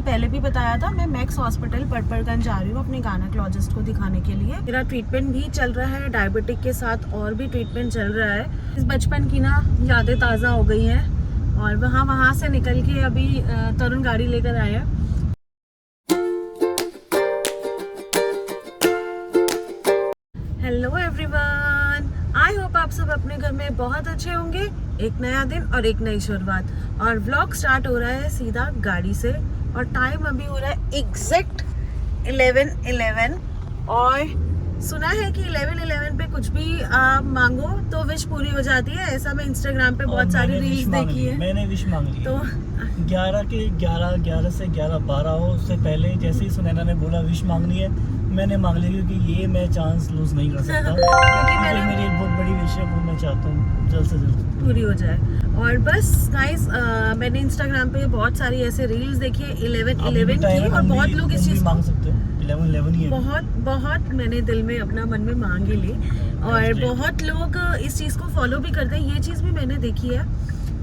पहले भी बताया था, मैं मैक्स हॉस्पिटल पटपरगंज जा रही हूँ अपने गायनेकोलॉजिस्ट को दिखाने के लिए। मेरा ट्रीटमेंट भी चल रहा है, डायबिटिक के साथ और भी ट्रीटमेंट चल रहा है। इस बचपन की ना यादें ताज़ा हो गई हैं और वहाँ से निकल के अभी तरुण गाड़ी लेकर आए हैं। हेलो एवरीवन, आई होप आप सब अपने घर में बहुत अच्छे होंगे। एक नया दिन और एक नई शुरुआत, और व्लॉग स्टार्ट हो रहा है सीधा गाड़ी से। और टाइम अभी हो रहा है एग्जैक्ट 11:11 और सुना है कि 11:11 पे कुछ भी मांगो तो विश पूरी हो जाती है। ऐसा मैं इंस्टाग्राम पे बहुत सारी रील्स देखी है। मैंने विश मांग ली तो 11 से 11:12 हो, उससे पहले जैसे ही सुनैना ने बोला विश मांगनी है, मैंने मांग ली, क्योंकि ये मैं चांस लूज नहीं कर सकता। क्योंकि मेरी एक बहुत बड़ी विश है, वो मैं चाहता हूँ जल्द से जल्द पूरी हो जाए। और बस गाइस, मैंने इंस्टाग्राम पे बहुत सारी ऐसे रील्स देखी है 11:11 की, और बहुत लोग इस चीज मांग सकते हो। 11:11 ही है। बहुत मैंने दिल में अपना मन में मांग ही ली, और बहुत लोग इस चीज को फॉलो भी करते हैं। ये चीज भी मैंने देखी है।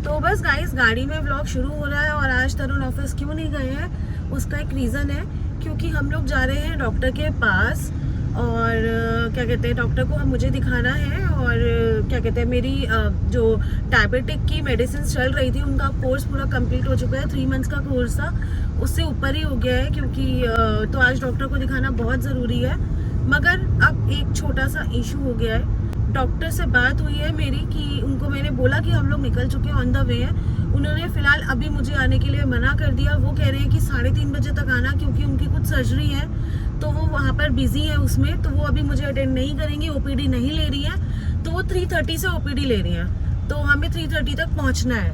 तो बस गाइस, गाड़ी में व्लॉग शुरू हो रहा है। और आज तरुण ऑफिस क्यों नहीं गए हैं, उसका एक रीज़न है, क्योंकि हम लोग जा रहे हैं डॉक्टर के पास। और क्या कहते हैं, डॉक्टर को मुझे दिखाना है। और क्या कहते हैं, मेरी जो डायबिटिक की मेडिसिन चल रही थी, उनका कोर्स पूरा कंप्लीट हो चुका है। 3 मंथ्स का कोर्स था, उससे ऊपर ही हो गया है। क्योंकि तो आज डॉक्टर को दिखाना बहुत ज़रूरी है। मगर अब एक छोटा सा इशू हो गया है। डॉक्टर से बात हुई है मेरी कि उनको मैंने बोला कि हम लोग निकल चुके हैं, ऑन द वे हैं। उन्होंने फ़िलहाल अभी मुझे आने के लिए मना कर दिया। वो कह रहे हैं कि 3:30 बजे तक आना, क्योंकि उनकी कुछ सर्जरी है, तो वो वहाँ पर बिजी है उसमें, तो वो अभी मुझे अटेंड नहीं करेंगी। ओपीडी नहीं ले रही है, तो वो 3:30 से ओपीडी ले रही हैं। तो हमें 3:30 तक पहुँचना है।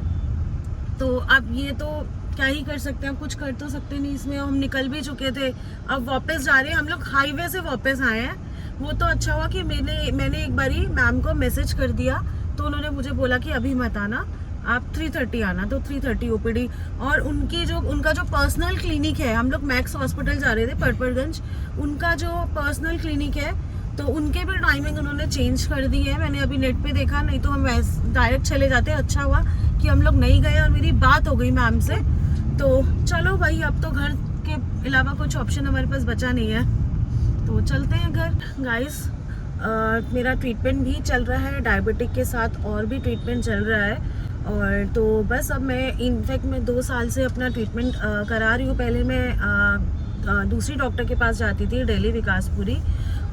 तो अब ये तो क्या ही कर सकते हैं, कुछ कर तो सकते नहीं इसमें। हम निकल भी चुके थे, अब वापस जा रहे हैं। हम लोग हाईवे से वापस आए हैं। वो तो अच्छा हुआ कि मैंने एक बारी मैम को मैसेज कर दिया, तो उन्होंने मुझे बोला कि अभी मत आना, आप 3:30 आना। तो 3:30 ओपीडी। और उनका जो पर्सनल क्लिनिक है, हम लोग मैक्स हॉस्पिटल जा रहे थे पटपरगंज, उनका जो पर्सनल क्लिनिक है, तो उनके भी टाइमिंग उन्होंने चेंज कर दी है। मैंने अभी नेट पे देखा, नहीं तो हम डायरेक्ट चले जाते। अच्छा हुआ कि हम लोग नहीं गए, और मेरी बात हो गई मैम से। तो चलो भाई, अब तो घर के अलावा कुछ ऑप्शन हमारे पास बचा नहीं है, तो चलते हैं घर। गाइस, मेरा ट्रीटमेंट भी चल रहा है, डायबिटिक के साथ और भी ट्रीटमेंट चल रहा है। और तो बस अब मैं इनफैक्ट 2 साल से अपना ट्रीटमेंट करा रही हूँ। पहले मैं दूसरी डॉक्टर के पास जाती थी, दिल्ली विकासपुरी।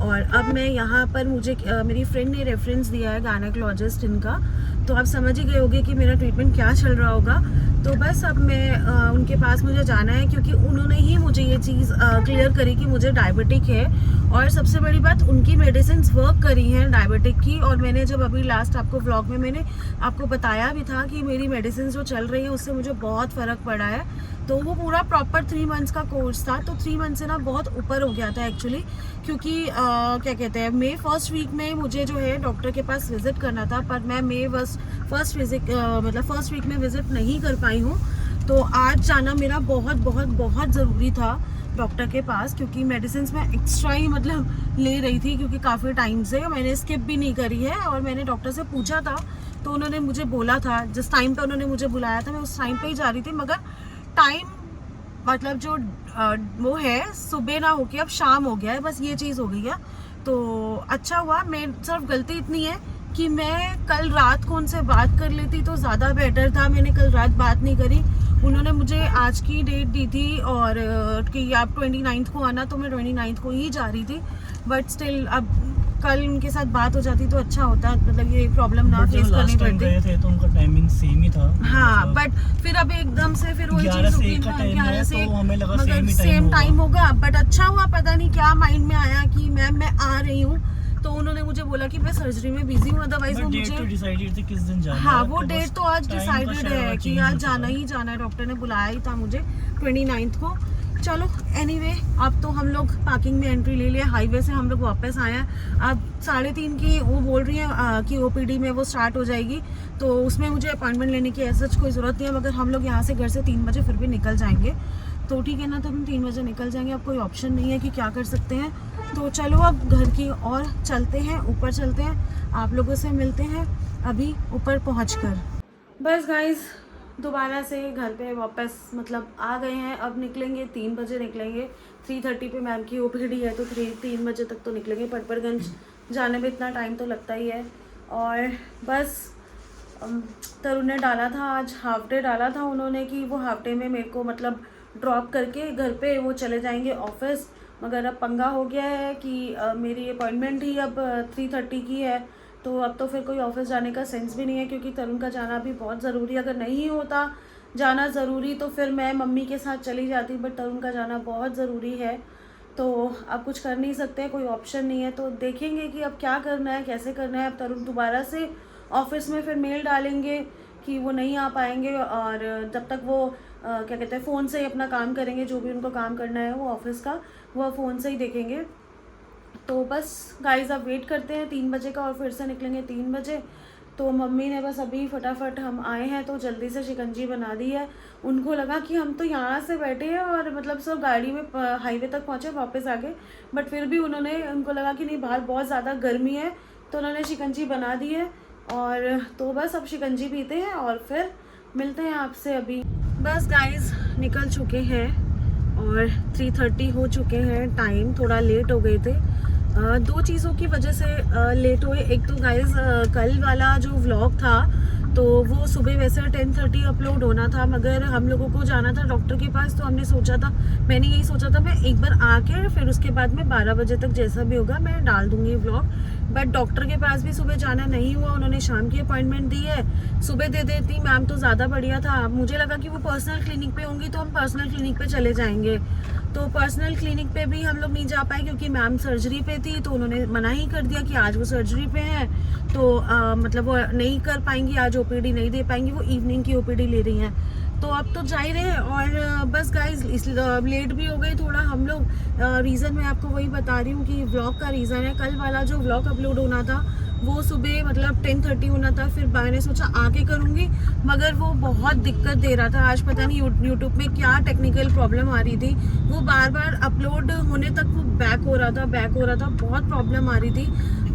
और अब मैं यहाँ पर, मुझे मेरी फ्रेंड ने रेफरेंस दिया है गायनेकोलॉजिस्ट इनका, तो आप समझ ही गए होंगे कि मेरा ट्रीटमेंट क्या चल रहा होगा। तो बस अब मैं उनके पास मुझे जाना है, क्योंकि उन्होंने ही मुझे ये चीज़ क्लियर करी कि मुझे डायबिटिक है। और सबसे बड़ी बात, उनकी मेडिसिन वर्क करी हैं डायबिटिक की। और मैंने जब अभी लास्ट आपको व्लॉग में मैंने आपको बताया भी था कि मेरी मेडिसिन जो चल रही है उससे मुझे बहुत फ़र्क पड़ा है। तो वो पूरा प्रॉपर 3 मंथ्स का कोर्स था, तो 3 मंथ से ना बहुत ऊपर हो गया था एक्चुअली। क्योंकि क्या कहते हैं, मई फर्स्ट वीक में मुझे जो है डॉक्टर के पास विजिट करना था, पर मैं मई फर्स्ट वीक में विजिट नहीं कर पाई हूँ। तो आज जाना मेरा बहुत बहुत बहुत ज़रूरी था डॉक्टर के पास, क्योंकि मेडिसिन मैं एक्स्ट्रा ही ले रही थी, क्योंकि काफ़ी टाइम से मैंने स्किप भी नहीं करी है। और मैंने डॉक्टर से पूछा था, तो उन्होंने मुझे बोला था, जिस टाइम पे उन्होंने मुझे बुलाया था मैं उस टाइम पे ही जा रही थी। मगर टाइम जो वो है, सुबह ना होके अब शाम हो गया है, बस ये चीज़ हो गई है। तो अच्छा हुआ, मैं सिर्फ गलती इतनी है कि मैं कल रात को उनसे बात कर लेती तो ज़्यादा बेटर था। मैंने कल रात बात नहीं करी। उन्होंने मुझे आज की डेट दी थी, और कि आप 29 को आना, तो मैं 29 को ही जा रही थी। बट स्टिल अब कल उनके साथ बात हो जाती तो अच्छा होता, मतलब ये प्रॉब्लम ना फेस करनी पड़ती। तो उनका टाइमिंग सेम ही था। हाँ, बट फिर अब एकदम से फिर वही चीज हो गई ना, 11 से, तो हमें लगा सेम टाइम होगा। बट अच्छा हुआ, पता नहीं क्या माइंड में आया कि मैम मैं आ रही हूँ। तो उन्होंने मुझे बोला कि मैं सर्जरी में बिजी हूँ, अदरवाइज वो मुझे डिसाइडेड थी किस दिन जाना है। हाँ, वो डेट तो आज डिसाइडेड है कि आज जाना ही जाना है। डॉक्टर ने बुलाया ही था मुझे 29 को। चलो एनीवे, अब तो हम लोग पार्किंग में एंट्री ले लिया, हाईवे से हम लोग वापस आए हैं। अब 3:30 की वो बोल रही है कि ओपीडी में वो स्टार्ट हो जाएगी, तो उसमें मुझे अपॉइंटमेंट लेने की ऐसा कोई ज़रूरत नहीं है। मगर हम लोग यहाँ से घर से 3 बजे फिर भी निकल जाएंगे, तो ठीक है ना, तो हम 3 बजे निकल जाएंगे। अब कोई ऑप्शन नहीं है कि क्या कर सकते हैं। तो चलो अब घर की और चलते हैं, ऊपर चलते हैं, आप लोगों से मिलते हैं अभी ऊपर पहुँच कर। बस गाइज, दोबारा से घर पे वापस मतलब आ गए हैं। अब निकलेंगे 3 बजे निकलेंगे, 3:30 पे मैम की ओपीडी है, तो 3 बजे तक तो निकलेंगे। पटपरगंज जाने में इतना टाइम तो लगता ही है। और बस तरुण ने डाला था आज हाफ डे डाला था उन्होंने कि वो हाफ डे में मेरे को मतलब ड्रॉप करके घर पे वो चले जाएंगे ऑफिस। मगर अब पंगा हो गया है कि मेरी अपॉइंटमेंट ही अब 3:30 की है, तो अब तो फिर कोई ऑफिस जाने का सेंस भी नहीं है, क्योंकि तरुण का जाना भी बहुत ज़रूरी है। अगर नहीं होता जाना ज़रूरी तो फिर मैं मम्मी के साथ चली जाती, बट तरुण का जाना बहुत ज़रूरी है, तो अब कुछ कर नहीं सकते, कोई ऑप्शन नहीं है। तो देखेंगे कि अब क्या करना है, कैसे करना है। अब तरुण दोबारा से ऑफिस में फिर मेल डालेंगे कि वो नहीं आ पाएंगे, और जब तक वो क्या कहते हैं फ़ोन से ही अपना काम करेंगे, जो भी उनको काम करना है वो ऑफिस का वो फ़ोन से ही देखेंगे। तो बस गाइस अब वेट करते हैं 3 बजे का, और फिर से निकलेंगे 3 बजे। तो मम्मी ने बस अभी फटाफट हम आए हैं तो जल्दी से शिकंजी बना दी है। उनको लगा कि हम तो यहाँ से बैठे हैं और मतलब सब गाड़ी में हाईवे तक पहुँचे वापस आ गए, बट फिर भी उनको लगा कि नहीं बाहर बहुत ज़्यादा गर्मी है, तो उन्होंने शिकंजी बना दी है। और तो बस अब शिकंजी पीते हैं और फिर मिलते हैं आपसे अभी। बस गाइस निकल चुके हैं और 3:30 हो चुके हैं, टाइम थोड़ा लेट हो गए थे। 2 चीज़ों की वजह से लेट हुए। एक तो गाइस कल वाला जो व्लॉग था तो वो सुबह वैसे 10:30 अपलोड होना था, मगर हम लोगों को जाना था डॉक्टर के पास, तो हमने सोचा था, मैंने यही सोचा था मैं एक बार आके फिर उसके बाद में 12 बजे तक जैसा भी होगा मैं डाल दूँगी व्लॉग। बट डॉक्टर के पास भी सुबह जाना नहीं हुआ, उन्होंने शाम की अपॉइंटमेंट दी है। सुबह दे देती मैम तो ज़्यादा बढ़िया था, मुझे लगा कि वो पर्सनल क्लिनिक पे होंगी तो हम पर्सनल क्लिनिक पे चले जाएंगे। तो पर्सनल क्लिनिक पे भी हम लोग नहीं जा पाए क्योंकि मैम सर्जरी पे थी, तो उन्होंने मना ही कर दिया कि आज वो सर्जरी पे हैं, तो मतलब वो नहीं कर पाएंगी, आज ओपीडी नहीं दे पाएंगी, वो इवनिंग की ओपीडी ले रही हैं। तो अब तो जा ही रहे हैं। और बस गाइस लेट भी हो गए थोड़ा हम लोग। रीज़न मैं आपको वही बता रही हूँ कि व्लॉग का रीज़न है, कल वाला जो व्लॉग अपलोड होना था वो सुबह मतलब 10:30 होना था, फिर मैंने सोचा आके करूँगी, मगर वो बहुत दिक्कत दे रहा था। आज पता नहीं यूट्यूब में क्या टेक्निकल प्रॉब्लम आ रही थी, वो बार बार अपलोड होने तक वो बैक हो रहा था, बहुत प्रॉब्लम आ रही थी।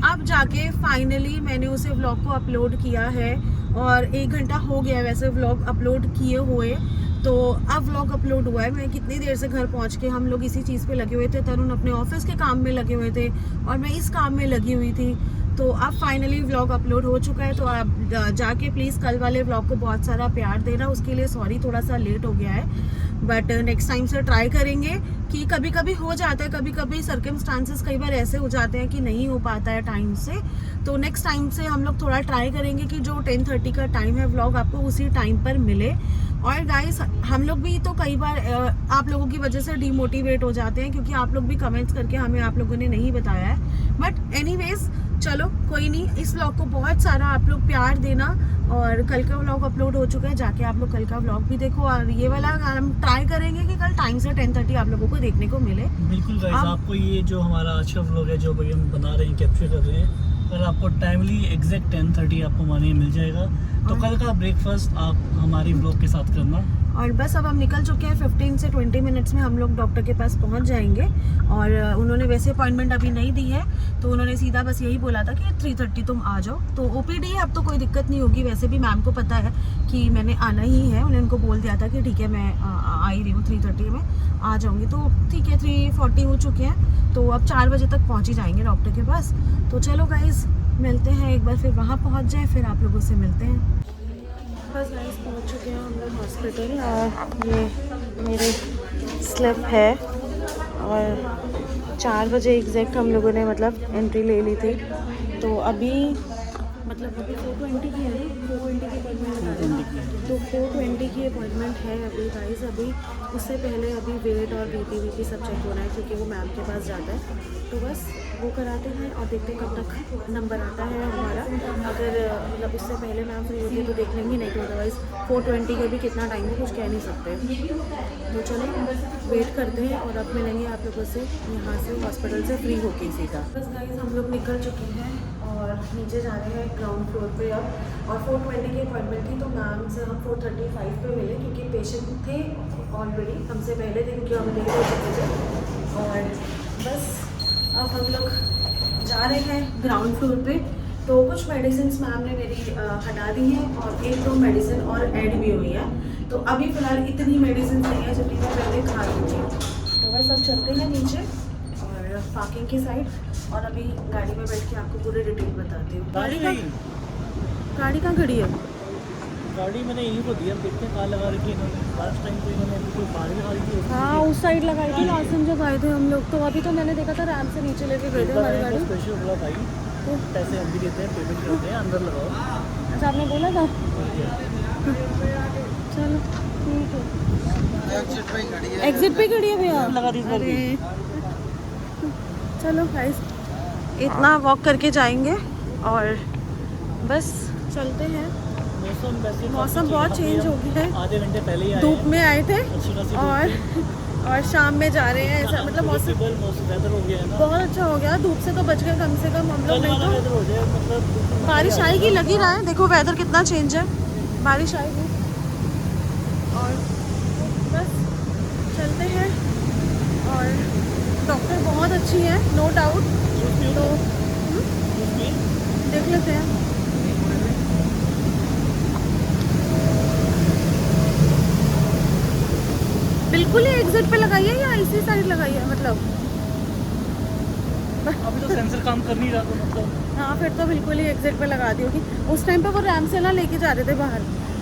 अब जाके फाइनली मैंने उसे व्लॉग को अपलोड किया है और 1 घंटा हो गया वैसे व्लॉग अपलोड किए हुए, तो अब व्लॉग अपलोड हुआ है। मैं कितनी देर से घर पहुंच के हम लोग इसी चीज़ पे लगे हुए थे, तरुण अपने ऑफिस के काम में लगे हुए थे और मैं इस काम में लगी हुई थी। तो अब फाइनली व्लॉग अपलोड हो चुका है, तो आप जाके प्लीज़ कल वाले व्लॉग को बहुत सारा प्यार देना, उसके लिए सॉरी थोड़ा सा लेट हो गया है, बट नेक्स्ट टाइम से ट्राई करेंगे। कि कभी कभी हो जाता है, कभी कभी सर्कमस्टांसेस कई बार ऐसे हो जाते हैं कि नहीं हो पाता है टाइम से, तो नेक्स्ट टाइम से हम लोग थोड़ा ट्राई करेंगे कि जो 10:30 का टाइम है व्लॉग आपको उसी टाइम पर मिले। और गाइस हम लोग भी तो कई बार आप लोगों की वजह से डिमोटिवेट हो जाते हैं, क्योंकि आप लोग भी कमेंट्स करके हमें आप लोगों ने नहीं बताया है। बट एनीवेज चलो कोई नहीं, इस व्लॉग को बहुत सारा आप लोग प्यार देना। और कल का व्लॉग अपलोड हो चुका है, जाके आप लोग कल का व्लॉग भी देखो। और ये वाला हम ट्राई करेंगे कि कल टाइम से 10:30 आप लोगों को देखने को मिले। बिल्कुल गाइस, आपको ये जो हमारा आज का व्लॉग है जो भाई हम बना रहे हैं, कैप्चर कर रहे हैं, कल आपको टाइमली एग्जैक्ट 10:30 आपको माने मिल जाएगा। तो कल का ब्रेकफास्ट आप हमारी व्लॉग के साथ करना। और बस अब हम निकल चुके हैं, 15 से 20 मिनट्स में हम लोग डॉक्टर के पास पहुंच जाएंगे। और उन्होंने वैसे अपॉइंटमेंट अभी नहीं दी है, तो उन्होंने सीधा बस यही बोला था कि 3:30 तुम आ जाओ। तो ओपीडी है, अब तो कोई दिक्कत नहीं होगी। वैसे भी मैम को पता है कि मैंने आना ही है, उन्होंने उनको बोल दिया था कि ठीक है मैं आ ही रही हूँ, 3:30 में आ जाऊँगी। तो ठीक है 3:40 हो चुके हैं, तो अब 4 बजे तक पहुँच ही जाएंगे डॉक्टर के पास। तो चलो गाइज मिलते हैं एक बार, फिर वहाँ पहुँच जाए फिर आप लोगों से मिलते हैं। बस गाइस पहुंच चुके हैं हम लोग हॉस्पिटल, और ये मेरे स्लिप है। और 4 बजे एग्जैक्ट हम लोगों ने मतलब एंट्री ले ली थी। तो अभी मतलब अभी 4:20 की है ना, 4:20 की अपॉइंटमेंट है, तो 4:20 की अपॉइंटमेंट है अभी गाइस। अभी उससे पहले अभी वेट और बीपी सब चेक होना है, क्योंकि वो मैम के पास जाता है। तो बस वो कराते हैं और देखते हैं कब तक नंबर आता है हमारा। अगर मतलब उससे पहले मैम फ्री होती है तो देख लेंगे, नहीं तो अदरवाइज़ 4:20 का भी कितना टाइम है कुछ कह नहीं सकते। तो चलो वेट करते हैं और अब मिलेंगे आप लोगों से यहाँ से हॉस्पिटल से फ्री होके सीधा। बस गाइस हम लोग निकल चुके हैं और नीचे जा रहे हैं ग्राउंड फ्लोर पे अब। और 4:20 की अपॉइंटमेंट थी, तो मैम से हम 4:35 पे मिले, क्योंकि पेशेंट थे ऑलरेडी हमसे पहले थे, क्योंकि हम लेट हो चुके थे। और बस अब हम लोग जा रहे हैं ग्राउंड फ्लोर पे। तो कुछ मेडिसिन मैम ने मेरी हटा दी हैं और 1-2 मेडिसिन और ऐड भी हुई है। तो अभी फ़िलहाल इतनी मेडिसिन नहीं है जितनी मैं पहले खा रही थी। तो बस अब चलते हैं नीचे और पार्किंग की साइड और अभी गाड़ी में बैठ के आपको पूरी डिटेल बताती हूँ। गाड़ी कहाँ खड़ी है? गाड़ी मैंने यहीं को दिया, देखते हैं कहाँ लगा रखी है इन्होंने। लास्ट टाइम तो इन्होंने बिल्कुल बाहर लगा रखी थी। हाँ उस साइड लगाई थी लास्ट टाइम जब आए थे हम लोग। तो अभी तो मैंने देखा था रैम से नीचे लेके गए थे हमारी गाड़ी। स्पेशल बोला भाई तो पैसे हम भी देते हैं, पेमेंट करते हैं, अंदर लगाओ। अच्छा आपने बोला था? चलो ठीक है। एग्जिट पे खड़ी है भैया। लगा दी अरे चलो गाइस इतना वॉक करके जाएंगे और बस चलते हैं। मौसम बहुत चेंज हो गया है। आधे घंटे पहले ही धूप में आए थे और शाम में जा रहे हैं। ऐसा मतलब मौसम वेदर हो गया है ना, बहुत अच्छा हो गया। धूप से तो बच गए कम से कम हम लोग। नहीं वेदर हो जाए मतलब बारिश आएगी लग ही रहा है। देखो वेदर कितना चेंज है, बारिश आएगी। और बस चलते हैं और डॉक्टर बहुत अच्छी है नो डाउट। तो देख लेते हैं। बिल्कुल ही एग्जिट पे लगाई है या इसी साइड लगाई है मतलब? अभी तो सेंसर काम कर नहीं रहा तो मतलब हाँ फिर तो बिल्कुल ही एग्जिट पे लगा दी होगी। उस टाइम पे वो रैम से ना लेके जा रहे थे बाहर।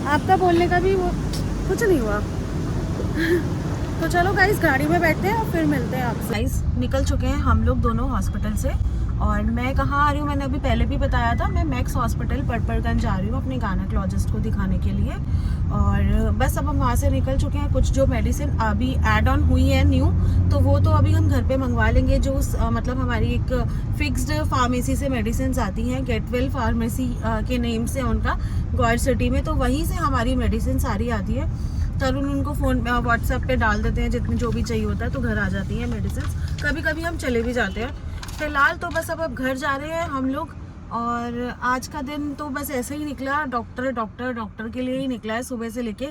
आपका बोलने का भी वो कुछ नहीं हुआ। तो चलो गाइस गाड़ी में बैठते हैं और फिर मिलते हैं आपसे। गाइस निकल चुके हैं हम लोग दोनों हॉस्पिटल से। और मैं कहाँ आ रही हूँ मैंने अभी पहले भी बताया था। मैं मैक्स हॉस्पिटल पटपरगंज जा रही हूँ अपने गायनेकोलॉजिस्ट को दिखाने के लिए। और बस अब हम वहाँ से निकल चुके हैं। कुछ जो मेडिसिन अभी ऐड ऑन हुई है न्यू, तो वो तो अभी हम घर पे मंगवा लेंगे। जो मतलब हमारी एक फिक्स्ड फार्मेसी से मेडिसिन आती हैं, गेटवेल फार्मेसी के नेम से उनका गॉड सिटी में, तो वहीं से हमारी मेडिसिन सारी आती है। तरुण उनको फ़ोन व्हाट्सएप पे डाल देते हैं जितनी जो भी चाहिए होता है, तो घर आ जाती हैं मेडिसिन। कभी कभी हम चले भी जाते हैं। फिलहाल तो बस अब घर जा रहे हैं हम लोग। और आज का दिन तो बस ऐसे ही निकला, डॉक्टर के लिए ही निकला है सुबह से लेके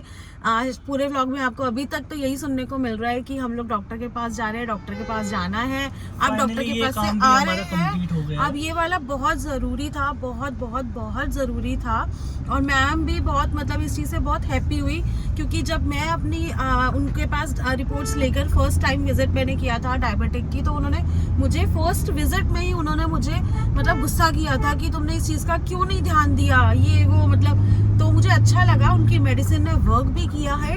आज। पूरे व्लॉग में आपको अभी तक तो यही सुनने को मिल रहा है कि हम लोग डॉक्टर के पास जा रहे हैं, डॉक्टर के पास जाना है। अब डॉक्टर के पास से आ रहे हैं। अब ये वाला बहुत ज़रूरी था, बहुत ज़रूरी था। और मैम भी बहुत मतलब इस चीज़ से बहुत हैप्पी हुई, क्योंकि जब मैं अपनी उनके पास रिपोर्ट्स लेकर फर्स्ट टाइम विजिट मैंने किया था डायबिटिक की, तो उन्होंने मुझे फर्स्ट विजिट में ही उन्होंने मुझे मतलब गुस्सा किया था कि तुमने इस चीज़ का क्यों नहीं ध्यान दिया, ये वो मतलब। तो मुझे अच्छा लगा, उनकी मेडिसिन ने वर्क भी किया है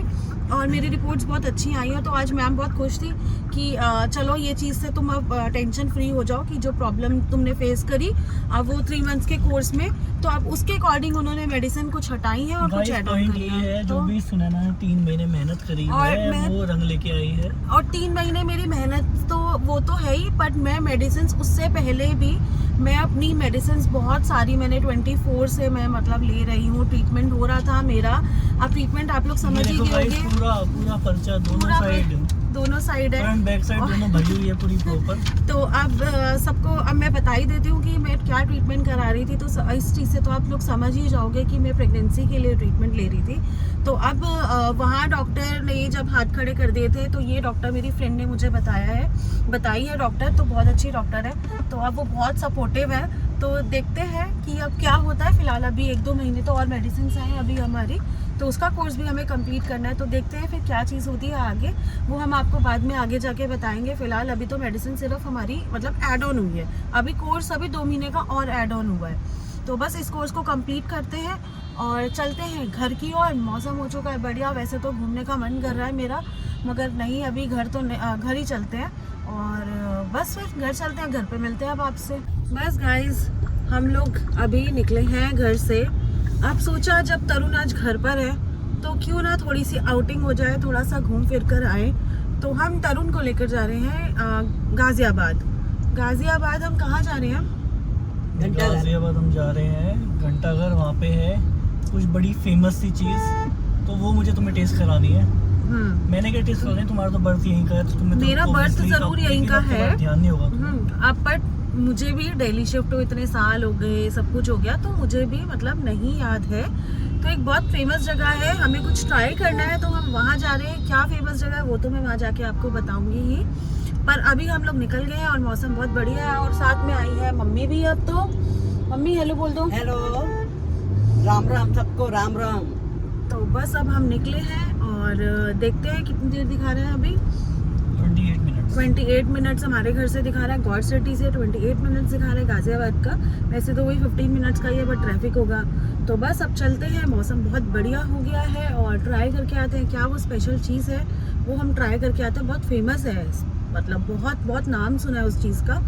और मेरी रिपोर्ट्स बहुत अच्छी आई हैं। तो आज मैम बहुत खुश थी कि चलो ये चीज़ से तुम अब टेंशन फ्री हो जाओ कि जो प्रॉब्लम तुमने फेस करी अब वो 3 मंथ्स के कोर्स में, तो अब उसके अकॉर्डिंग उन्होंने मेडिसिन कुछ हटाई है और कुछ ऐड ऑन करी है। जो भी सुनैना ने 3 महीने मेहनत करी है वो रंग लेके आई है। और 3 महीने मेरी मेहनत तो वो तो है ही, बट मैं मेडिसिन उससे पहले भी मैं अपनी मेडिसिन बहुत सारी मैंने 24 से मैं मतलब ले रही हूँ। ट्रीटमेंट हो रहा था मेरा। अब ट्रीटमेंट आप लोग समझ ही गए होंगे। पूरा पर्चा दोनों साइड है, फ्रंट बैक साइड दोनों भरी हुई है पूरी प्रॉपर। तो अब सबको अब मैं बता ही देती हूँ कि मैं क्या ट्रीटमेंट करा रही थी। तो इस चीज़ से तो आप लोग समझ ही जाओगे कि मैं प्रेगनेंसी के लिए ट्रीटमेंट ले रही थी। तो अब वहाँ डॉक्टर ने जब हाथ खड़े कर दिए थे, तो ये डॉक्टर मेरी फ्रेंड ने मुझे बताई है डॉक्टर, तो बहुत अच्छी डॉक्टर है। तो अब वो बहुत सपोर्टिव है। तो देखते हैं कि अब क्या होता है। फिलहाल अभी 1-2 महीने तो और मेडिसिन हैं अभी हमारी, तो उसका कोर्स भी हमें कंप्लीट करना है। तो देखते हैं फिर क्या चीज़ होती है आगे, वो हम आपको बाद में आगे जाके बताएंगे। फिलहाल अभी तो मेडिसिन सिर्फ हमारी मतलब ऐड ऑन हुई है। अभी कोर्स अभी 2 महीने का और ऐड ऑन हुआ है। तो बस इस कोर्स को कंप्लीट करते हैं और चलते हैं घर की ओर। मौसम हो चुका है बढ़िया। वैसे तो घूमने का मन कर रहा है मेरा, मगर नहीं अभी घर ही चलते हैं। और बस फिर घर चलते हैं, घर पे मिलते हैं अब आपसे। बस गाइस हम लोग अभी निकले हैं घर से। अब सोचा जब तरुण आज घर पर है तो क्यों ना थोड़ी सी आउटिंग हो जाए, थोड़ा सा घूम फिर कर आए। तो हम तरुण को लेकर जा रहे हैं गाजियाबाद। हम कहाँ जा रहे हैं? गाजियाबाद हम जा रहे हैं घंटाघर। वहाँ पे है कुछ बड़ी फेमस सी चीज़, तो वो मुझे तुम्हें टेस्ट करानी है। मैंने क्या टेस्ट करानी है? तुम्हारा तो बर्थ यहीं का है, तो तुम्हें मेरा बर्थ जरूर यहीं का है। ध्यान नहीं होगा अब बट मुझे भी डेली शिफ्ट इतने साल हो गए, सब कुछ हो गया, तो मुझे भी मतलब नहीं याद है। तो एक बहुत फेमस जगह है, हमें कुछ ट्राई करना है, तो हम वहाँ जा रहे हैं। क्या फेमस जगह है वो तो मैं वहाँ जाके आपको बताऊंगी ही। पर अभी हम लोग निकल गए हैं और मौसम बहुत बढ़िया है और साथ में आई है मम्मी भी अब मम्मी हेलो बोल दो। हेलो, राम राम सबको, राम राम। तो बस अब हम निकले हैं और देखते हैं कितनी देर दिखा रहा है अभी। 28 मिनट्स। 28 मिनट्स हमारे घर से दिखा रहा है, गॉड सिटी से 28 मिनट्स दिखा रहा है गाजियाबाद का। वैसे तो वही 15 मिनट्स का ही है, बट ट्रैफिक होगा। तो बस अब चलते हैं, मौसम बहुत बढ़िया हो गया है और ट्राई करके आते हैं क्या वो स्पेशल चीज़ है, वो हम ट्राई करके आते हैं। बहुत फेमस है, मतलब बहुत बहुत नाम सुना है उस चीज़ का।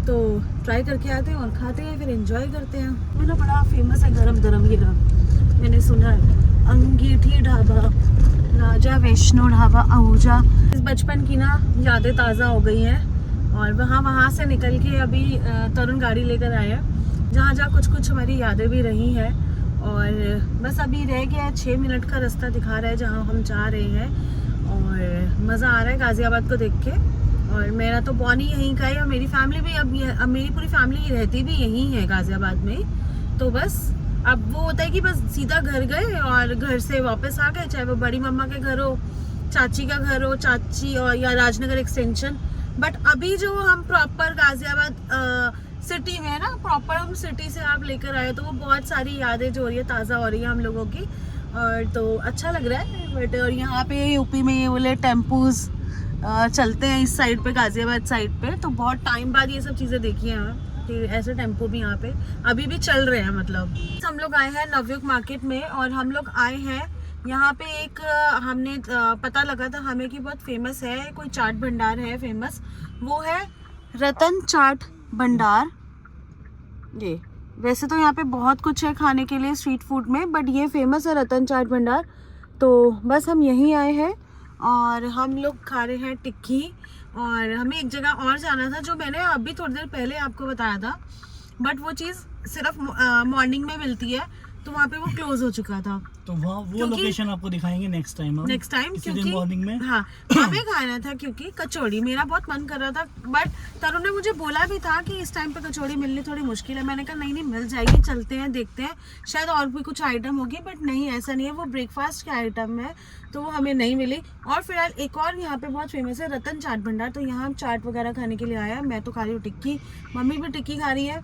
तो ट्राई करके आते हैं और खाते हैं, फिर एंजॉय करते हैं। मेरा बड़ा फेमस है गरम गरम ये ना, मैंने सुना है, अंगीठी ढाबा, राजा वैष्णो ढाबा आहूजा। इस बचपन की ना यादें ताज़ा हो गई हैं और वहाँ से निकल के अभी तरुण गाड़ी लेकर आया, जहाँ कुछ कुछ हमारी यादें भी रही हैं। और बस अभी रह गया 6 मिनट का रास्ता दिखा रहा है जहाँ हम जा रहे हैं और मज़ा आ रहा है गाज़ियाबाद को देख के। और मेरा तो बॉनी यहीं का है और मेरी फैमिली भी अब मेरी पूरी फैमिली रहती भी यहीं है गाज़ियाबाद में। तो बस अब वो होता है कि बस सीधा घर गए और घर से वापस आ गए, चाहे वो बड़ी मम्मा के घर हो, चाची का घर हो, चाची और या राजनगर एक्सटेंशन। बट अभी जो हम प्रॉपर गाज़ियाबाद सिटी में है ना, प्रॉपर हम सिटी से आप लेकर आए, तो वो बहुत सारी यादें जो हो रही है ताज़ा हो रही है हम लोगों की। और तो अच्छा लग रहा है। बट और यहाँ पे यूपी में ये बोले टेम्पूज चलते हैं इस साइड पे, गाज़ियाबाद साइड पे। तो बहुत टाइम बाद ये सब चीज़ें देखी हैं कि ऐसे टेम्पो भी यहाँ पे अभी भी चल रहे हैं। मतलब हम लोग आए हैं नवयुग मार्केट में और हम लोग आए हैं यहाँ पे एक हमने पता लगा था हमें कि बहुत फेमस है, कोई चाट भंडार है फेमस, वो है रतन चाट भंडार। ये वैसे तो यहाँ पे बहुत कुछ है खाने के लिए स्ट्रीट फूड में, बट ये फेमस है रतन चाट भंडार। तो बस हम यहीं आए हैं और हम लोग खा रहे हैं टिक्की। और हमें एक जगह और जाना था जो मैंने अभी थोड़ी देर पहले आपको बताया था, बट वो चीज़ सिर्फ मॉर्निंग में मिलती है, तो वहाँ पे वो क्लोज हो चुका था। तो वहाँ वो लोकेशन आपको दिखाएंगे नेक्स्ट टाइम क्योंकि मॉर्निंग में। हाँ, हमें खाना था क्योंकि कचौड़ी मेरा बहुत मन कर रहा था, बट तरुण ने मुझे बोला भी था कि इस टाइम पे कचौड़ी मिलनी थोड़ी मुश्किल है। मैंने कहा नहीं मिल जाएगी, चलते हैं देखते हैं, शायद और भी कुछ आइटम होगी, बट नहीं ऐसा नहीं है, वो ब्रेकफास्ट के आइटम है तो वो हमें नहीं मिली। और फिलहाल एक और यहाँ पे बहुत फेमस है रतन चाट भंडार, तो यहाँ हम चाट वगैरह खाने के लिए आया। मैं तो खा रही हूँ टिक्की, मम्मी भी टिक्की खा रही है।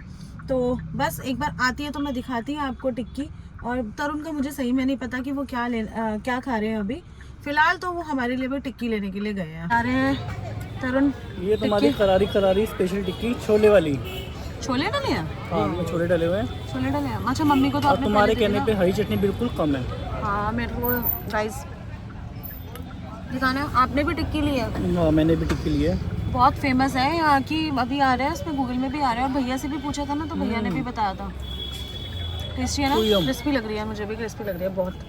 तो बस एक बार आती है तो मैं दिखाती हूँ आपको टिक्की। और तरुण का मुझे सही में नहीं पता कि वो क्या खा रहे हैं अभी। फिलहाल तो वो हमारे लिए भी टिक्की लेने के लिए गए हैं। अरे तरुण, ये तुम्हारी करारी करारी स्पेशल टिक्की छोले वाली। छोले डाले हैं? हाँ, में छोले डले हुए हैं। छोले डाले हैं, अच्छा। मम्मी को तो और तुम्हारे कहने पे हरी चटनी बिल्कुल कम है। हाँ, मेरे को गाइस दिखाना, आपने भी टिक्की ली है? हाँ, मैंने भी टिक्की ली है। बहुत फेमस है यहाँ की, अभी आ रहा है उसमें, गूगल में भी आ रहा है। और भैया से भी पूछा था ना, तो भैया ने भी बताया था। टेस्टी है ना? क्रिस्पी लग रही है, मुझे भी क्रिस्पी लग रही है बहुत।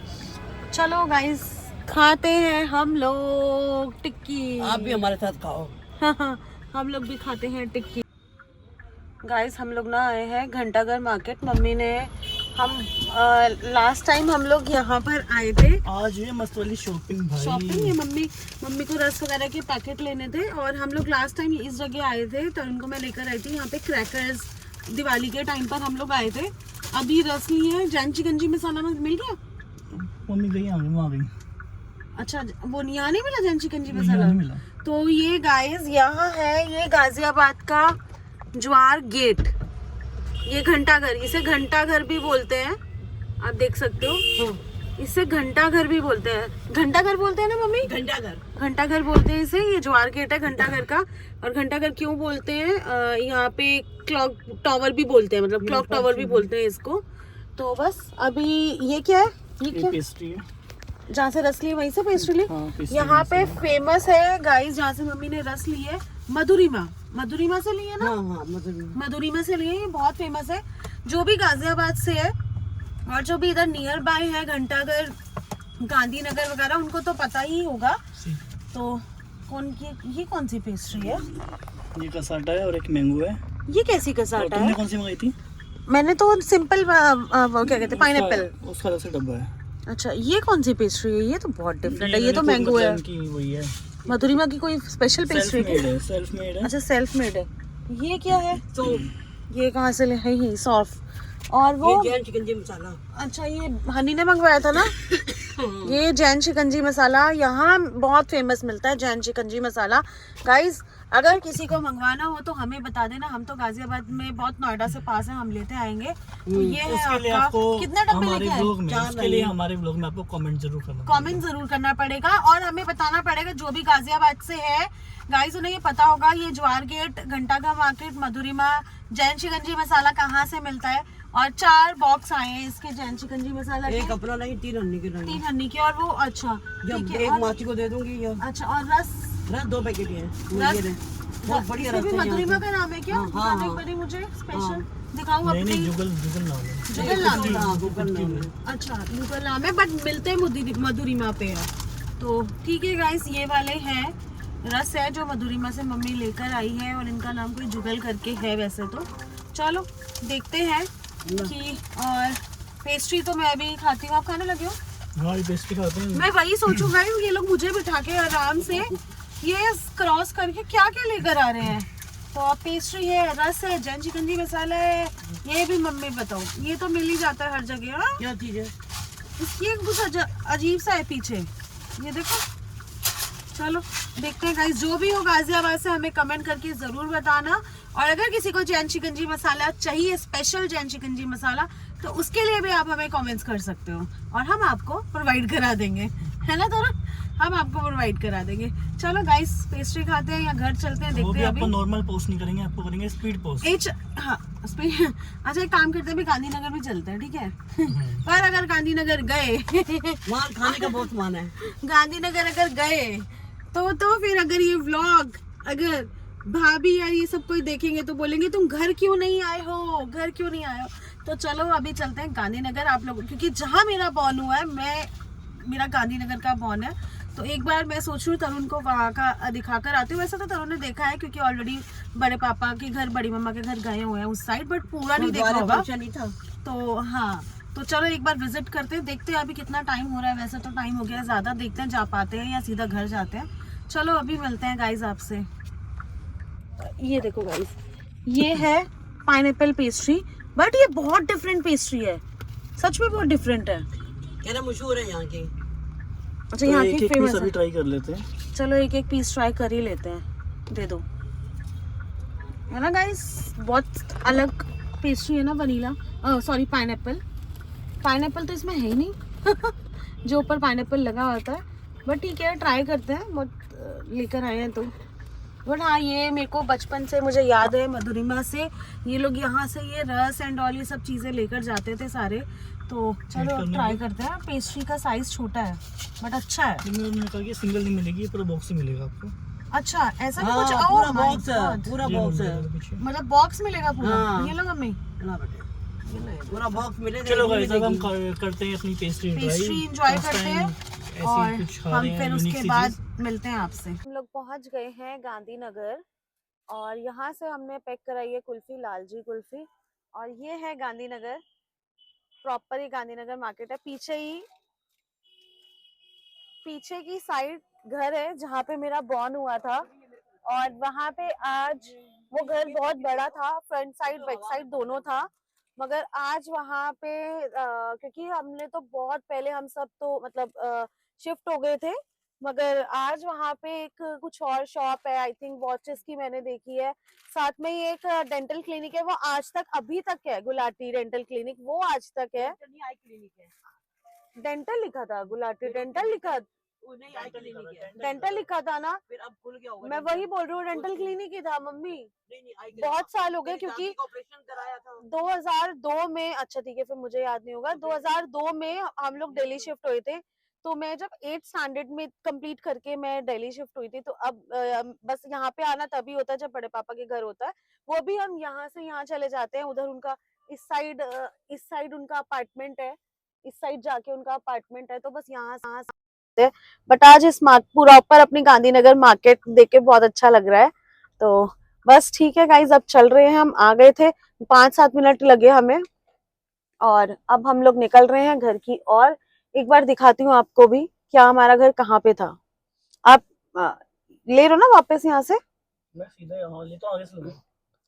चलो गाइस, खाते हैं हम लोग टिक्की। आप भी हमारे साथ खाओ। हम लोग भी खाते हैं टिक्की। गाइस हम लोग ना आए हैं घंटाघर मार्केट। मम्मी ने हम लास्ट टाइम हम लोग यहाँ पर आए थे। आज ये मस्त वाली शॉपिंग भाई। शॉपिंग, ये मम्मी को रस वगैरह के पैकेट लेने थे और हम लोग लास्ट टाइम इस जगह आए थे, तो उनको मैं लेकर आई थी। यहाँ पे क्रैकर्स दिवाली के टाइम पर हम लोग आए थे। अभी रस लिए है, जैन चिकनजी मसाला में मिल गया? मम्मी गई आ गई। अच्छा, वो यहाँ नहीं मिला जैन चिकनजी नहीं मसाला? मिला। तो ये गाइस यहाँ है, ये गाजियाबाद का ज्वार गेट, ये घंटाघर, इसे घंटाघर भी बोलते हैं, आप देख सकते हो। इसे घंटाघर भी बोलते हैं। घंटाघर बोलते हैं ना मम्मी? घंटाघर बोलते हैं इसे। ये ज्वार गेट है घंटाघर का। और घंटाघर क्यों बोलते हैं, यहाँ पे क्लॉक टावर भी बोलते हैं, मतलब क्लॉक टावर भी बोलते हैं इसको। तो बस अभी ये क्या है? ये क्या पेस्ट्री है, जहाँ से रस लिए वहीं से पेस्ट्री ली। हाँ, यहाँ पे फेमस है गाइस, जहाँ से मम्मी ने रस ली है, मधुरिमा से लिए ना? हाँ, मधुरिमा से लिए। ये बहुत फेमस है, जो भी गाजियाबाद से है और जो भी इधर नियर बाय है, घंटाघर, गांधीनगर वगैरह, उनको तो पता ही होगा। तो ये कौन सी पेस्ट्री है? ये कसाटा है और एक मैंगो है। ये कैसी कसाटा तुमने है? कौन सी मंगाई थी? मैंने तो सिंपल वो क्या कहते हैं, पाइनएप्पल। उसका अलग से डब्बा है। अच्छा, ये कौन सी पेस्ट्री है? ये तो बहुत डिफरेंट है, ये तो मैंगो है। वही है, मधुरिमा की कोई स्पेशल पेस्ट्री है? सेल्फ मेड है। अच्छा, सेल्फ मेड है। ये क्या है? तो ये कहाँ से ले है? ही सॉफ्ट। और वो जैन चिकनजी मसाला। अच्छा, ये हनी ने मंगवाया था ना? ये जैन शिकंजी मसाला यहाँ बहुत फेमस मिलता है, जैन शिकंजी मसाला। गाइस अगर किसी को मंगवाना हो तो हमें बता देना, हम तो गाजियाबाद में बहुत नोएडा से पास है, हम लेते आएंगे। तो ये है उसके लिए आपका, आपको कितने डब्बे हमारे लेके आए? ब्लॉग में, उसके लिए हमारे ब्लॉग में आपको कमेंट जरूर करना कमेंट जरूर करना पड़ेगा और हमें बताना पड़ेगा जो भी गाजियाबाद से है। गाइस उन्हें ये पता होगा ये ज्वार गेट, घंटा का मार्केट, मधुरिमा, जैन शिकंजी मसाला कहाँ से मिलता है। और 4 बॉक्स आए हैं इसके जैन शिकंजी मसाला के, एक अपना नहीं 3 अन्नी के नहीं 3 हन्नी के और वो अच्छा जब ठीक है। एक और, माची को दे दूंगी ये अच्छा और रस 2 पैकेट है रस बहुत बढ़िया इसमें भी रस है मधुरिमा यहाँ का नाम है क्या? हाँ, दिखाने हाँ। एक बारी मुझे स्पेशल हाँ। दिखाऊं नहीं अपनी। जुगल नाम है। जुगल नाम है। हाँ, गूगल नाम है। अच्छा गूगल नाम है बट मिलते हैं मधुरिमा पे है। तो ठीक है गाइस, ये वाले हैं रस है जो मधुरिमा से मम्मी लेकर आई है और इनका नाम कोई जुगल करके है वैसे तो। चलो देखते हैं कि, और पेस्ट्री तो मैं अभी खाती हूँ, आप खाने लगे हो? हाँ पेस्ट्री खाते हैं। मैं वही सोचूंगा ये लोग मुझे बिठा के आराम से ये क्रॉस करके क्या क्या लेकर आ रहे हैं। तो अब पेस्ट्री है, रस है, जैन शिकंजी मसाला है, ये भी मम्मी बताओ, ये तो मिल ही जाता है हर जगह। हाँ क्या चीज है इसकी एक कुछ अजीब सा है पीछे, ये देखो। चलो देखते हैं गाइस, जो भी हो गाजियाबाद से हमें कमेंट करके जरूर बताना। और अगर किसी को जैन शिकंजी मसाला चाहिए, स्पेशल जैन शिकंजी मसाला, तो उसके लिए भी आप हमें कमेंट्स कर सकते हो और हम आपको प्रोवाइड करा देंगे, है ना तरुण? हम आपको प्रोवाइड करा देंगे। चलो गाइस पेस्ट्री खाते हैं या घर चलते हैं, वो देखते भी हैं आपको अभी। नॉर्मल पोस्ट नहीं करेंगे, आपको करेंगे स्पीड पोस्ट। हाँ स्पीड। अच्छा एक काम करते हैं, अभी गांधीनगर भी चलते हैं, ठीक है? पर अगर गांधीनगर गए वहाँ खाने का बहुत मन है। गांधीनगर अगर गए तो फिर अगर ये व्लॉग अगर भाभी या ये सब कोई देखेंगे तो बोलेंगे तुम घर क्यों नहीं आए हो, घर क्यों नहीं आए हो। तो चलो अभी चलते हैं गांधीनगर आप लोग, क्योंकि जहाँ मेरा बॉर्न हुआ है, मेरा गांधीनगर का बॉर्न है। तो एक बार मैं सोच रही हूँ तरुण को वहाँ का दिखाकर आती हूँ। वैसे तो तरुण ने देखा है क्योंकि ऑलरेडी बड़े पापा के घर, बड़ी मम्मा के घर गए हुए हैं उस साइड, बट पूरा नहीं देखा होगा। नहीं था तो हाँ, तो चलो एक बार विजिट करते हैं, देखते हैं अभी कितना टाइम हो रहा है। वैसे तो टाइम हो गया है ज़्यादा, देखते हैं जा पाते हैं या सीधा घर जाते हैं। चलो अभी मिलते हैं गाइस आपसे। ये देखो गाइस, ये है पाइनएप्पल पेस्ट्री, बट ये बहुत डिफरेंट पेस्ट्री है, सच में बहुत डिफरेंट है। कहना मशहूर है यहाँ की। अच्छा यहाँ की फेमस है। ट्राई कर लेते हैं। चलो एक एक पीस ट्राई कर ही लेते हैं, दे दो, है ना गाइस? बहुत अलग पेस्ट्री है ना, वनीला, सॉरी पाइनएप्पल तो इसमें है ही नहीं जो ऊपर पाइनएप्पल लगा होता है, बट ठीक है ट्राई करते हैं, बट लेकर आए हैं तो। बट हाँ ये मेरे को बचपन से मुझे याद है, मधुरिमा से ये लोग यहाँ से ये रस एंड ऑल ये सब चीज़ें लेकर जाते थे सारे। तो चलो ट्राई करते हैं। पेस्ट्री का साइज छोटा है बट अच्छा है। सिंगल नहीं मिलेगी, पूरा बॉक्स ही मिलेगा आपको। अच्छा ऐसा भी हाँ, कुछ? पूरा oh my बॉक्स है, God। पूरा बॉक्स है। मतलब बॉक्स मिलेगा पूरा? हाँ। ये लो मम्मी, ना बेटे, ये नहीं, पूरा बॉक्स मिलेगा। चलो ये गाइस अब हम मिलेगी। करते हैं अपनी पेस्ट्री एंजॉय करते हैं और हम फिर उसके बाद मिलते हैं आपसे। हम लोग पहुंच गए हैं गांधीनगर और यहाँ से हमने पैक कराई है कुल्फी, लालजी कुल्फी। और ये है गांधीनगर, प्रॉपर ही गांधीनगर मार्केट है। पीछे की साइड घर है जहाँ पे मेरा बॉर्न हुआ था, और वहाँ पे आज वो घर बहुत बड़ा था, फ्रंट साइड बैक साइड दोनों था, मगर आज वहाँ पे क्योंकि हमने तो बहुत पहले हम सब तो मतलब शिफ्ट हो गए थे, मगर आज वहाँ पे एक कुछ और शॉप है, आई थिंक वॉचेस की मैंने देखी है, साथ में ही एक डेंटल क्लिनिक है, वो आज तक अभी तक है, गुलाटी डेंटल क्लिनिक, वो आज तक है। डेंटल लिखा था, गुलाटी डेंटल लिखा, डेंटल लिखा था ना, फिर अब खुल गया होगा। मैं वही बोल रही हूँ, डेंटल क्लिनिक ही था मम्मी। नहीं, बहुत साल हो गए क्योंकि ऑपरेशन कराया था 2002 में, अच्छा ठीक है फिर मुझे याद नहीं होगा, 2002 में हम लोग दिल्ली शिफ्ट हुए थे, तो मैं जब 8th स्टैंडर्ड में कंप्लीट करके मैं दिल्ली शिफ्ट हुई थी, तो अब बस यहाँ पे आना तभी होता है जब बड़े पापा के घर होता है, वो भी हम यहाँ से यहाँ चले जाते हैं, उधर उनका इस साइड उनका अपार्टमेंट है, इस साइड जाके उनका अपार्टमेंट है, तो बस यहाँ से। बट आज इस पूरा ऊपर अपनी गांधीनगर मार्केट देख के बहुत अच्छा लग रहा है, तो बस ठीक है गाइज अब चल रहे हैं, हम आ गए थे, 5-7 मिनट लगे हमें, और अब हम लोग निकल रहे हैं घर की। और एक बार दिखाती हूँ आपको भी क्या हमारा घर कहाँ पे था। आप ले रहे हो ना वापस यहाँ से? मैं सीधा यहाँ लेता हूँ, आगे से लेता हूँ।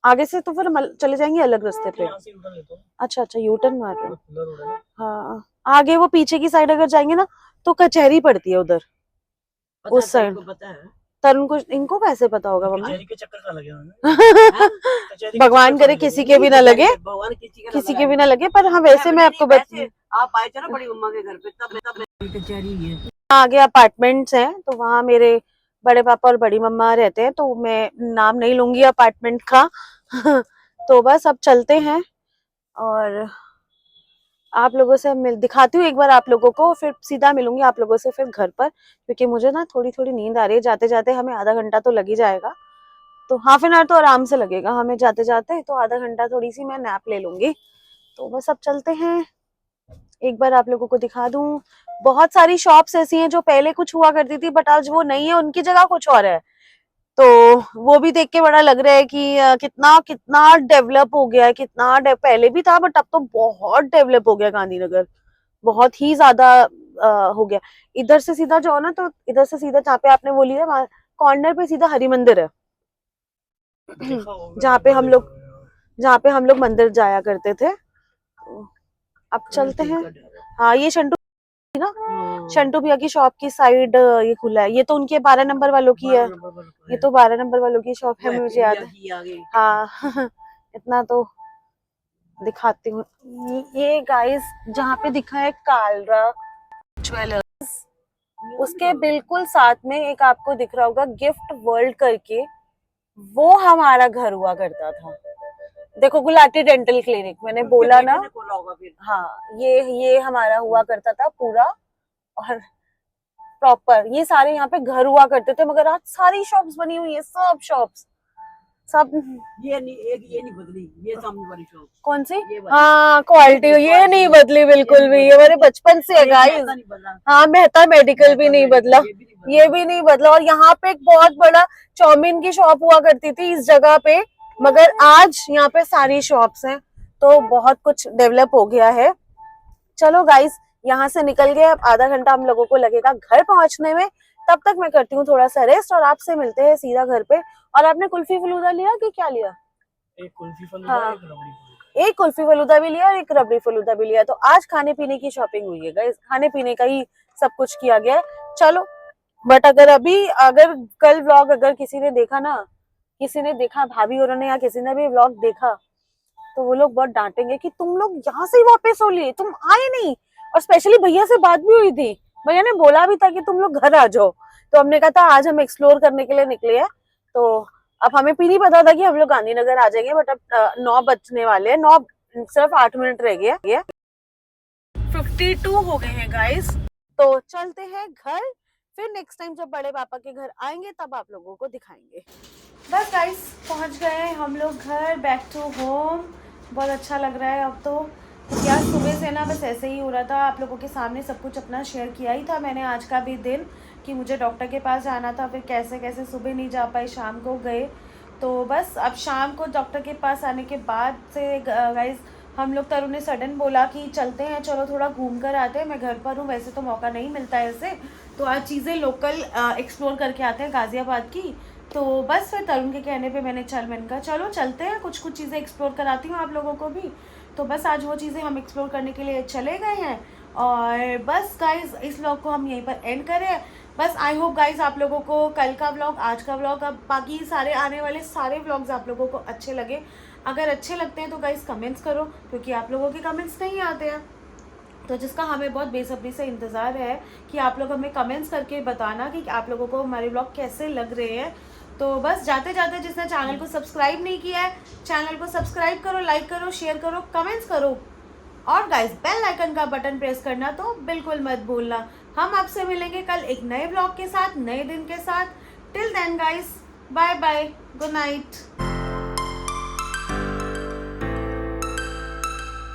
आगे से तो फिर चले जाएंगे अलग रास्ते पे। यहाँ से U-turn लेता हूँ। अच्छा यू टर्न मार रहे हो? खुला रोड है ना। हाँ आगे वो पीछे की साइड अगर जाएंगे ना तो कचहरी पड़ती है उधर, उस साइड। पता है तरुण को, इनको कैसे पता होगा मम्मा? कचहरी के चक्कर का लगे उन्हें। कचहरी के भगवान चक्कर करे का किसी लगे। के भी ना लगे, भगवान किसी के भी ना लगे। पर हाँ वैसे मैं आपको बता, आप आए थे ना बड़ी मम्मा के घर पे, तब कचहरी है। आगे अपार्टमेंट्स हैं तो वहाँ मेरे बड़े पापा और बड़ी मम्मा रहते हैं, तो मैं नाम नहीं लूंगी अपार्टमेंट का। तो बस अब चलते हैं और आप लोगों से मिल दिखाती हूँ एक बार आप लोगों को, फिर सीधा मिलूंगी आप लोगों से फिर घर पर, क्योंकि मुझे ना थोड़ी थोड़ी नींद आ रही है। जाते जाते हमें आधा घंटा तो लग ही जाएगा, तो हाफ एन आवर तो आराम से लगेगा हमें जाते जाते, तो आधा घंटा थोड़ी सी मैं नैप ले लूंगी। तो बस अब चलते हैं, एक बार आप लोगों को दिखा दूं। बहुत सारी शॉप्स ऐसी हैं जो पहले कुछ हुआ करती थी बट आज वो नहीं है, उनकी जगह कुछ और है। तो वो भी देख के बड़ा लग रहा है कि कितना कितना डेवलप हो गया है, पहले भी था बट अब तो बहुत डेवलप हो गया गांधीनगर, बहुत ही ज्यादा हो गया। इधर से सीधा जाओ ना, तो इधर से सीधा जहाँ पे आपने वो लिया कॉर्नर पे सीधा हरि मंदिर है, जहाँ पे हम लोग मंदिर जाया करते थे। अब चलते हैं। हाँ ये शंटू ना, शंटू भैया की शॉप की साइड ये खुला है। ये तो उनके 12 नंबर वालों की है, ये तो 12 नंबर वालों की शॉप है, मुझे याद है। हाँ इतना तो दिखाती हूँ। ये गाइस जहाँ पे दिखा है कालरा ज्वेलर्स, उसके बिल्कुल साथ में एक आपको दिख रहा होगा गिफ्ट वर्ल्ड करके, वो हमारा घर हुआ करता था। देखो गुलाटी डेंटल क्लिनिक, मैंने बोला ना। हाँ ये हमारा हुआ करता था पूरा और प्रॉपर, ये सारे यहाँ पे घर हुआ करते थे, मगर आज सारी शॉप्स बनी हुई है, सब शॉप्स सब। ये नहीं बदली, ये सामने वाली शॉप। कौन सी? हाँ क्वालिटी ये नहीं बदली बिल्कुल भी, ये मेरे बचपन से है गाइस। हाँ मेहता मेडिकल भी नहीं बदला, ये भी नहीं बदला। और यहाँ पे एक बहुत बड़ा चाउमीन की शॉप हुआ करती थी इस जगह पे, मगर आज यहाँ पे सारी शॉप्स हैं, तो बहुत कुछ डेवलप हो गया है। चलो गाइस यहाँ से निकल गए, अब आधा घंटा हम लोगों को लगेगा घर पहुंचने में, तब तक मैं करती हूँ थोड़ा सा रेस्ट और आपसे मिलते हैं सीधा घर पे। और आपने कुल्फी फलूदा लिया कि क्या लिया? एक कुल्फी फलूदा, हाँ। एक रबड़ी फलूदा। एक कुल्फी फलूदा भी लिया और एक रबड़ी फलूदा भी लिया। तो आज खाने पीने की शॉपिंग हुई है गाइस, खाने पीने का ही सब कुछ किया गया है। चलो बट अगर कल व्लॉग अगर किसी ने देखा ना, किसी ने देखा भाभी और ने या किसी ने भी व्लॉग देखा, तो वो लोग बहुत डांटेंगे कि तुम लोग यहाँ से ही वापस हो लिए, तुम आए नहीं। और स्पेशली भैया से बात भी हुई थी, भैया ने बोला भी था कि तुम लोग घर आ जाओ, तो हमने कहा था आज हम एक्सप्लोर करने के लिए निकले हैं। तो अब हमें भी नहीं पता था कि हम लोग गांधीनगर आ जाएंगे, बट अब 9 बजने वाले हैं, 9 सिर्फ 8 मिनट रह गए, 52 हो गए हैं गाइस। तो चलते हैं घर, फिर नेक्स्ट टाइम जब बड़े पापा के घर आएंगे तब आप लोगों को दिखाएंगे। बस गाइस पहुंच गए हम लोग घर, बैक टू होम। बहुत अच्छा लग रहा है अब तो यार, सुबह से ना बस ऐसे ही हो रहा था, आप लोगों के सामने सब कुछ अपना शेयर किया ही था मैंने आज का भी दिन, कि मुझे डॉक्टर के पास जाना था, फिर कैसे कैसे सुबह नहीं जा पाए, शाम को गए। तो बस अब शाम को डॉक्टर के पास आने के बाद से गाइस हम लोग, तरुण ने सडन बोला कि चलते हैं, चलो थोड़ा घूम कर आते हैं। मैं घर पर हूँ, वैसे तो मौका नहीं मिलता है ऐसे, तो आज चीज़ें लोकल एक्सप्लोर करके आते हैं गाज़ियाबाद की। तो बस फिर तरुण के कहने पे मैंने कहा चलो चलते हैं, कुछ कुछ चीज़ें एक्सप्लोर कराती हूँ आप लोगों को भी। तो बस आज वो चीज़ें हम एक्सप्लोर करने के लिए चले गए हैं। और बस गाइज इस व्लॉग को हम यहीं पर एंड करें। बस आई होप गाइज आप लोगों को कल का व्लॉग, आज का व्लॉग, अब बाकी सारे आने वाले सारे व्लॉग्स आप लोगों को अच्छे लगे। अगर अच्छे लगते हैं तो गाइज कमेंट्स करो, क्योंकि आप लोगों के कमेंट्स नहीं आते हैं, तो जिसका हमें बहुत बेसब्री से इंतज़ार है कि आप लोग हमें कमेंट्स करके बताना कि आप लोगों को हमारे व्लॉग कैसे लग रहे हैं। तो बस जाते जाते जिसने चैनल को सब्सक्राइब नहीं किया है, चैनल को सब्सक्राइब करो, लाइक करो, शेयर करो, कमेंट्स करो, और गाइस बेल आइकन का बटन प्रेस करना तो बिल्कुल मत भूलना। हम आपसे मिलेंगे कल एक नए व्लॉग के साथ, नए दिन के साथ। Till then guys, bye bye, good night.